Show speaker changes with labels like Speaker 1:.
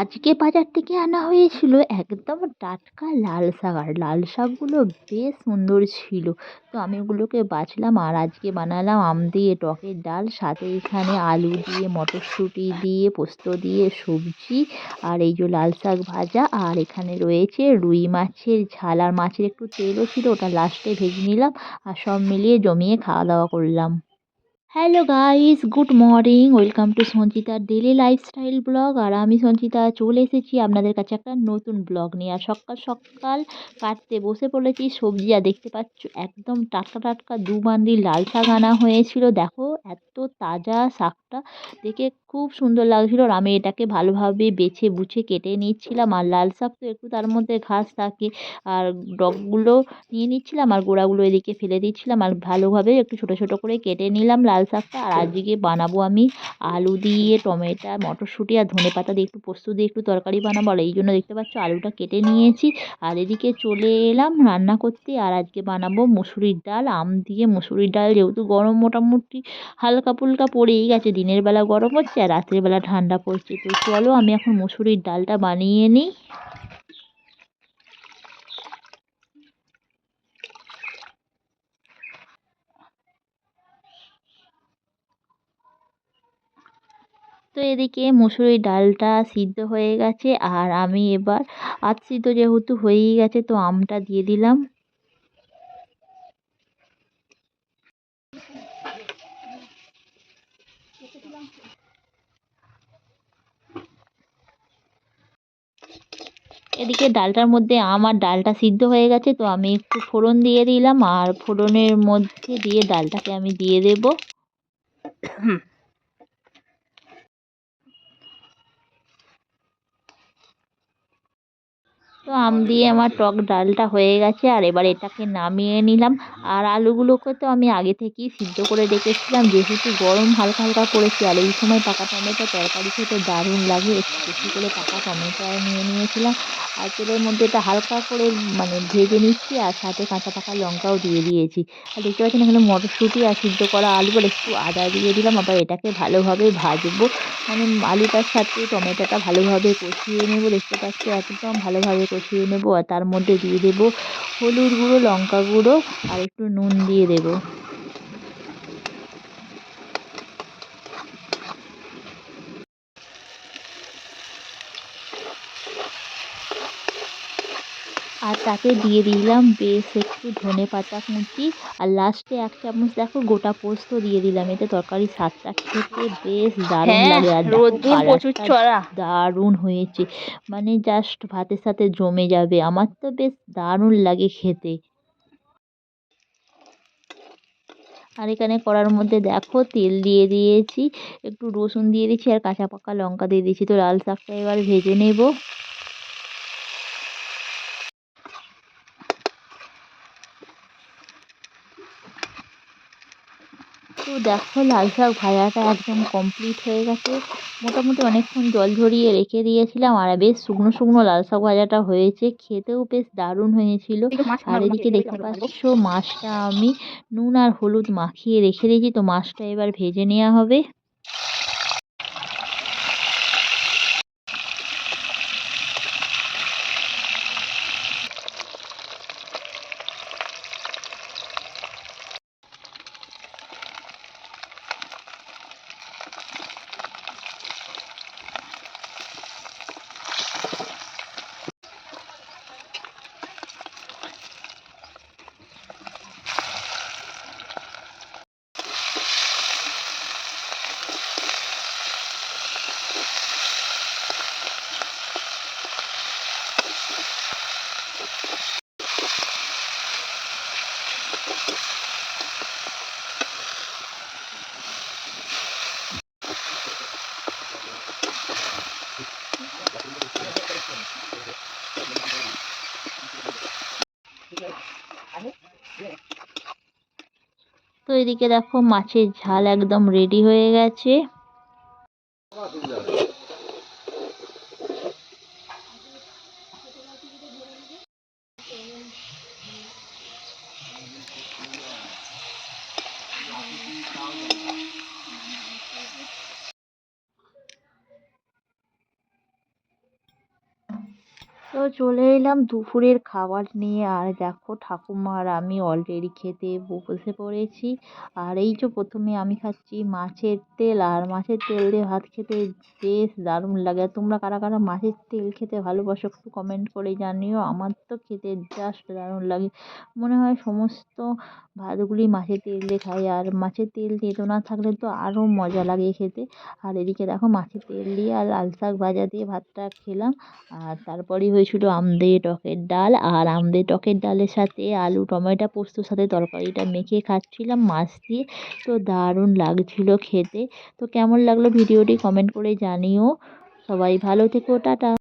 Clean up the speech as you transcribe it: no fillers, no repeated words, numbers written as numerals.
Speaker 1: আজকে বাজার থেকে আনা হয়েছিল একদম টাটকা লাল শাক, আর লাল শাকগুলো বেশ সুন্দর ছিল। তো আমি ওগুলোকে বাছলাম আর আজকে বানালাম আম দিয়ে টকের ডাল, সাথে এখানে আলু দিয়ে মটরশুঁটি দিয়ে পোস্ত দিয়ে সবজি, আর এই যে লাল শাক ভাজা, আর এখানে রয়েছে রুই মাছের ঝাল, আর মাছের একটু তেলও ছিল, ওটা লাস্টে ভেজে নিলাম। আর সব মিলিয়ে জমিয়ে খাওয়া দাওয়া করলাম। Hello guys, good morning, welcome to Sanchita daily lifestyle blog. আর আমি সঞ্চিতা চলে এসেছি আপনাদের কাছে একটা নতুন ব্লগ নিয়ে। আর সকাল সকাল কাটতে বসে পড়েছি সবজি। আর দেখতে পাচ্ছ একদম টাটকা টাটকা 2 বান্ডিল লাল শাক আনা হয়েছিল। দেখো এত তাজা শাকটা, দেখে খুব সুন্দর লাগছিল। আর আমি এটাকে ভালোভাবে বেছে বুছে কেটে নিচ্ছিলাম। আর লাল শাক তো একটু তার মধ্যে ঘাস থাকে, আর ডগগুলো নিয়ে নিচ্ছিলাম আর গোড়াগুলো এদিকে ফেলে দিচ্ছিলাম। আর ভালোভাবে একটু ছোটো ছোটো করে কেটে নিলাম লাল শাকটা। আর আজকে বানাবো আমি আলু দিয়ে টমেটো মটরশুঁটি আর ধনেপাতা দিয়ে একটু পোস্ত দিয়ে একটু তরকারি বানাবো। আর এই জন্য দেখতে পাচ্ছ আলুটা কেটে নিয়েছি। আর এদিকে চলে এলাম রান্না করতে। আর আজকে বানাবো মুসুরির ডাল, আম দিয়ে মুসুরির ডাল। যেহেতু গরম মোটামুটি হালকা ফুলকা পড়েই গেছে, দিনের বেলা গরম হচ্ছে আর রাত্রের বেলা ঠান্ডা পড়ছে। তো চলো আমি এখন মুসুরির ডালটা বানিয়ে নিই। তো এদিকে মুসুরির ডালটা সিদ্ধ হয়ে গেছে, আর আমি এবার সিদ্ধ যেহেতু হয়েই গেছে তো আমটা দিয়ে দিলাম। এদিকে ডালটার মধ্যে আমার ডালটা সিদ্ধ হয়ে গেছে, তো আমি একটু ফোড়ন দিয়ে দিলাম। আর ফোড়নের মধ্যে দিয়ে ডালটাকে আমি দিয়ে দেবো। তো আম দিয়ে আমার টক ডালটা হয়ে গেছে, আর এবার এটাকে নামিয়ে নিলাম। আর আলুগুলোকে তো আমি আগে থেকেই সিদ্ধ করে রেখেছিলাম, যেহেতু গরম হালকা হালকা পড়েছে। আর এই সময় পাকা টমেটো তরকারি খেতে দারুণ লাগে। একটু বেশি করে পাকা টমেটো নিয়ে নিয়েছিলাম। আর তেলের মধ্যে এটা হালকা করে ভেজে নিচ্ছি, আর সাথে কাঁচা পাকা লঙ্কাও দিয়ে দিয়েছি। আর দেখতে পাচ্ছেন এখানে মটরশুঁটি আর সিদ্ধ করা আলু, আর একটু আদা দিয়ে দিলাম। আবার এটাকে ভালোভাবে ভাজবো, আলুটার সাথে টমেটোটা ভালোভাবে কষিয়ে নেব। দেখতে পাচ্ছি একদম ভালোভাবে কষিয়ে নেব। আর তার মধ্যে দিয়ে দেব হলুদ গুঁড়ো, লঙ্কা গুঁড়ো, আর একটু নুন দিয়ে দেবো। আর তাতে দিয়ে দিলাম বেশ একটু ধনেপাতা কুচি, আর লাস্টে 1 চামচ দেখো গোটা পোস্ত দিয়ে দিলাম। এতে তরকারির স্বাদটা খেতে বেশ দারুণ
Speaker 2: হ্যাঁ,
Speaker 1: লাগে। আর দেখো
Speaker 2: রোদ্দুর প্রচুর
Speaker 1: কালারটা
Speaker 2: চড়া।
Speaker 1: দারুণ হয়েছে, জাস্ট ভাতের সাথে জমে যাবে। আমার তো বেশ দারুণ লাগে খেতে। আর এখানে কড়ার মধ্যে দেখো তেল দিয়ে দিয়েছি, একটু রসুন দিয়ে দিচ্ছি, আর কাঁচা পাকা লঙ্কা দিয়ে দিচ্ছি। তো লাল শাকটা এবার ভেজে নেব। তো দেখো লাল শাক ভাজাটা একদম কমপ্লিট হয়ে গেছে। মোটামুটি অনেকক্ষণ জল ঝরিয়ে রেখে দিয়েছিলাম, আর বেশ শুকনো শুকনো লাল শাক ভাজাটা হয়েছে, খেতেও বেশ দারুণ হয়েছিল। আর এদিকে দেখতে পাচ্ছ মাছটা আমি নুন আর হলুদ মাখিয়ে রেখে দিয়েছি। তো মাছটা এবার ভেজে নেওয়া হবে। তো এদিকে দেখো মাছের ঝাল একদম রেডি হয়ে গেছে। তো চলে এলাম দুপুরের খাবার নিয়ে। আর দেখো ঠাকুমা আর আমি অলরেডি খেতে বসে পড়েছি। আর এই যে প্রথমে আমি খাচ্ছি মাছের তেল, আর মাছের তেল দিয়ে ভাত খেতে বেশ দারুণ লাগে। আর তোমরা কারা কারা মাছের তেল খেতে ভালোবাসো একটু কমেন্ট করে জানিও। আমার তো খেতে জাস্ট দারুণ লাগে, মনে হয় সমস্ত ভাতগুলি মাছের তেল দিয়ে খাই। আর মাছের তেল তেতো না থাকলে তো আরও মজা লাগে খেতে। আর এদিকে দেখো মাছের তেল দিয়ে আর লাল শাক ভাজা দিয়ে ভাতটা খেলাম। আর তারপরেই হয়েছিল আম দিয়ে টকের ডাল, আর আম দিয়ে টকের ডালের সাথে আলু টমেটো পোস্তর সাথে তরকারিটা মেখে খাচ্ছিলাম মাছ দিয়ে। তো দারুণ লাগছিল খেতে। তো কেমন লাগলো ভিডিওটি কমেন্ট করে জানিও। সবাই ভালো থেকো, টাটা।